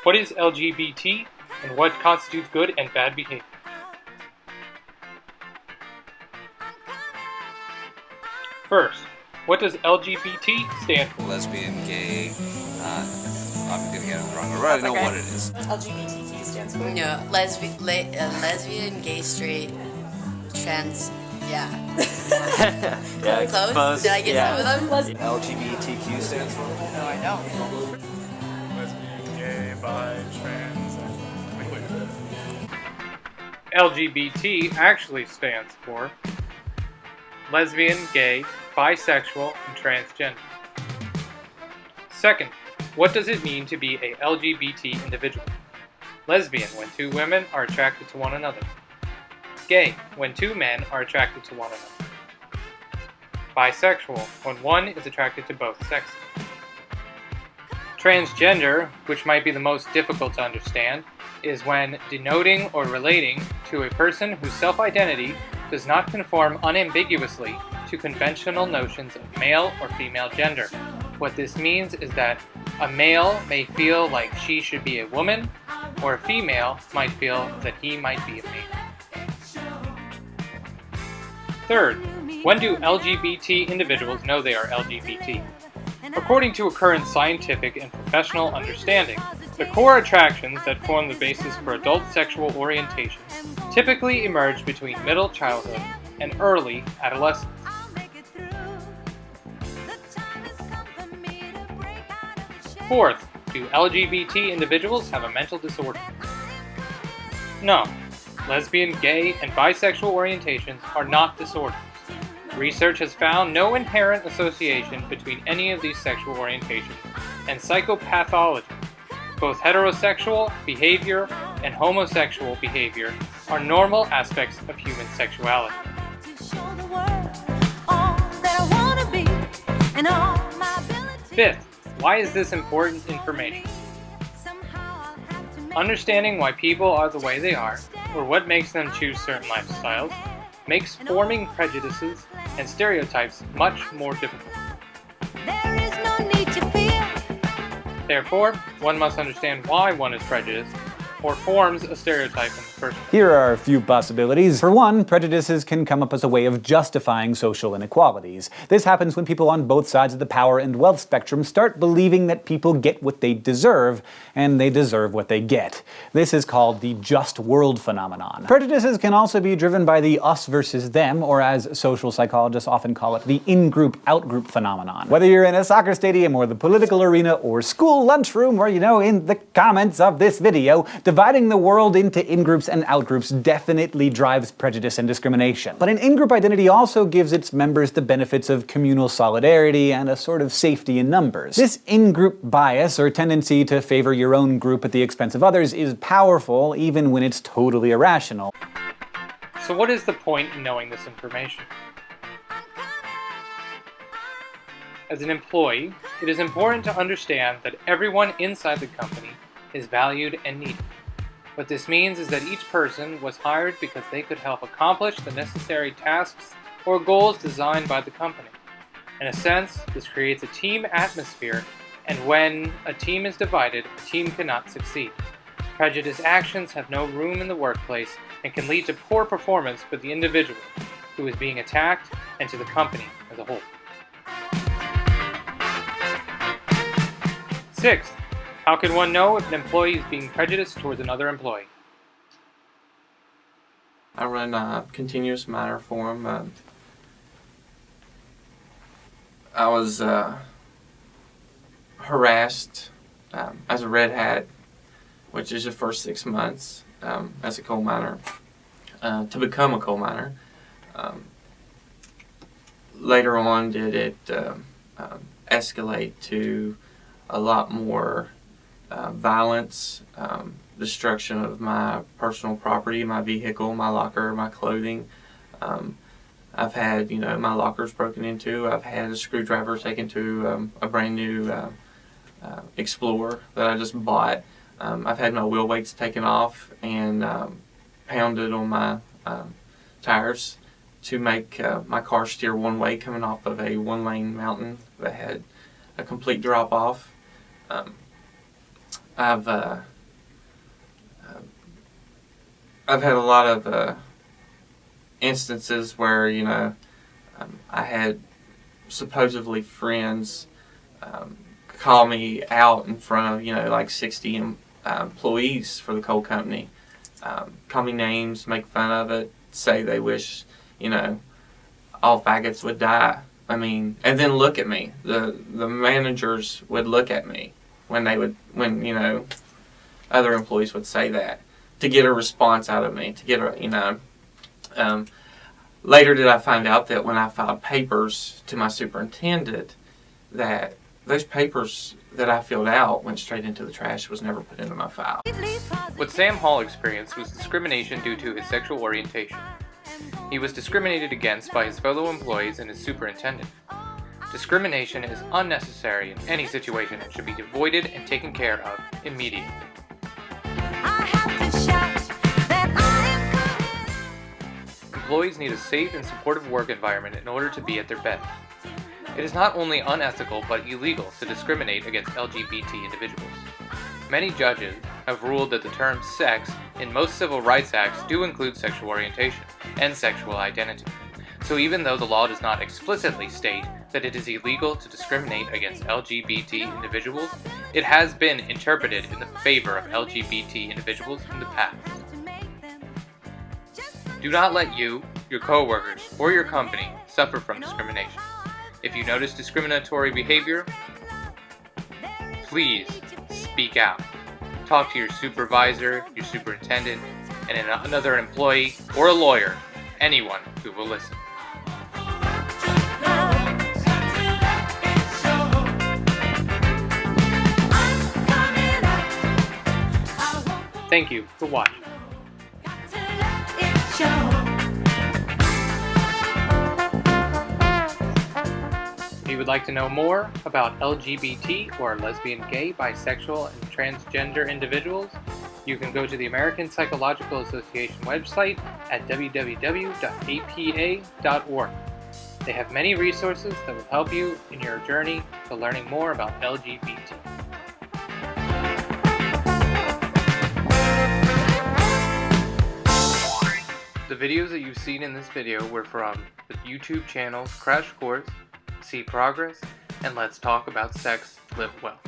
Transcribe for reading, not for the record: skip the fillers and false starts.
What is LGBT and what constitutes good and bad behavior? First, what does LGBT stand for? Lesbian, gay, I'm gonna get it wrong. I already know what it is. LGBTQ stands for? No, lesbian, gay, straight, trans, yeah. Yeah, Close? Did I get some of them? LGBTQ stands for? No, I don't. Lesbian, gay, bi, trans, and LGBT actually stands for lesbian, gay, bisexual, and transgender. Second, what does it mean to be a LGBT individual? Lesbian, when two women are attracted to one another. Gay, when two men are attracted to one another. Bisexual, when one is attracted to both sexes. Transgender, which might be the most difficult to understand, is when denoting or relating to a person whose self-identity does not conform unambiguously to conventional notions of male or female gender. What this means is that a male may feel like she should be a woman, or a female might feel that he might be a male. Third, when do LGBT individuals know they are LGBT? According to a current scientific and professional understanding, the core attractions that form the basis for adult sexual orientation typically emerge between middle childhood and early adolescence. Fourth, do LGBT individuals have a mental disorder? No. Lesbian, gay, and bisexual orientations are not disorders. Research has found no inherent association between any of these sexual orientations and psychopathology. Both heterosexual behavior and homosexual behavior are normal aspects of human sexuality. Fifth, why is this important information? Understanding why people are the way they are, or what makes them choose certain lifestyles, makes forming prejudices and stereotypes much more difficult. Therefore, one must understand why one is prejudiced, or forms a stereotype in the first place. Here are a few possibilities. For one, prejudices can come up as a way of justifying social inequalities. This happens when people on both sides of the power and wealth spectrum start believing that people get what they deserve, and they deserve what they get. This is called the just world phenomenon. Prejudices can also be driven by the us versus them, or as social psychologists often call it, the in-group, out-group phenomenon. Whether you're in a soccer stadium, or the political arena, or school lunchroom, or, in the comments of this video, dividing the world into in-groups and out-groups definitely drives prejudice and discrimination. But an in-group identity also gives its members the benefits of communal solidarity and a sort of safety in numbers. This in-group bias, or tendency to favor your own group at the expense of others, is powerful even when it's totally irrational. So what is the point in knowing this information? As an employee, it is important to understand that everyone inside the company is valued and needed. What this means is that each person was hired because they could help accomplish the necessary tasks or goals designed by the company. In a sense, this creates a team atmosphere, and when a team is divided, a team cannot succeed. Prejudice actions have no room in the workplace and can lead to poor performance for the individual who is being attacked and to the company as a whole. Sixth, how can one know if an employee is being prejudiced towards another employee? I run a continuous matter forum. I was harassed as a red hat, which is the first 6 months as a coal miner, to become a coal miner. Later on, did it escalate to a lot more violence, destruction of my personal property, my vehicle, my locker, my clothing. I've had, my lockers broken into. I've had a screwdriver taken to a brand new Explorer that I just bought. I've had my wheel weights taken off and pounded on my tires to make my car steer one way coming off of a one-lane mountain that had a complete drop-off. I've I've had a lot of instances where, you know, I had supposedly friends call me out in front of, you know, like 60 employees for the coal company. Call me names, make fun of it, say they wish, you know, all faggots would die. I mean, and then look at me. The managers would look at me when you know, other employees would say that, to get a response out of me, to get a, you know. Later did I find out that when I filed papers to my superintendent, that those papers that I filled out went straight into the trash, was never put into my file. What Sam Hall experienced was discrimination due to his sexual orientation. He was discriminated against by his fellow employees and his superintendent. Discrimination is unnecessary in any situation and should be avoided and taken care of immediately. Employees need a safe and supportive work environment in order to be at their best. It is not only unethical but illegal to discriminate against LGBT individuals. Many judges have ruled that the term sex in most civil rights acts do include sexual orientation and sexual identity. So even though the law does not explicitly state that it is illegal to discriminate against LGBT individuals, it has been interpreted in the favor of LGBT individuals in the past. Do not let you, your coworkers, or your company suffer from discrimination. If you notice discriminatory behavior, please speak out. Talk to your supervisor, your superintendent, and another employee or a lawyer, anyone who will listen. Thank you for watching. If you would like to know more about LGBT or lesbian, gay, bisexual, and transgender individuals, you can go to the American Psychological Association website at www.apa.org. They have many resources that will help you in your journey to learning more about LGBT. The videos that you've seen in this video were from the YouTube channels Crash Course, See Progress, and Let's Talk About Sex, Live Well.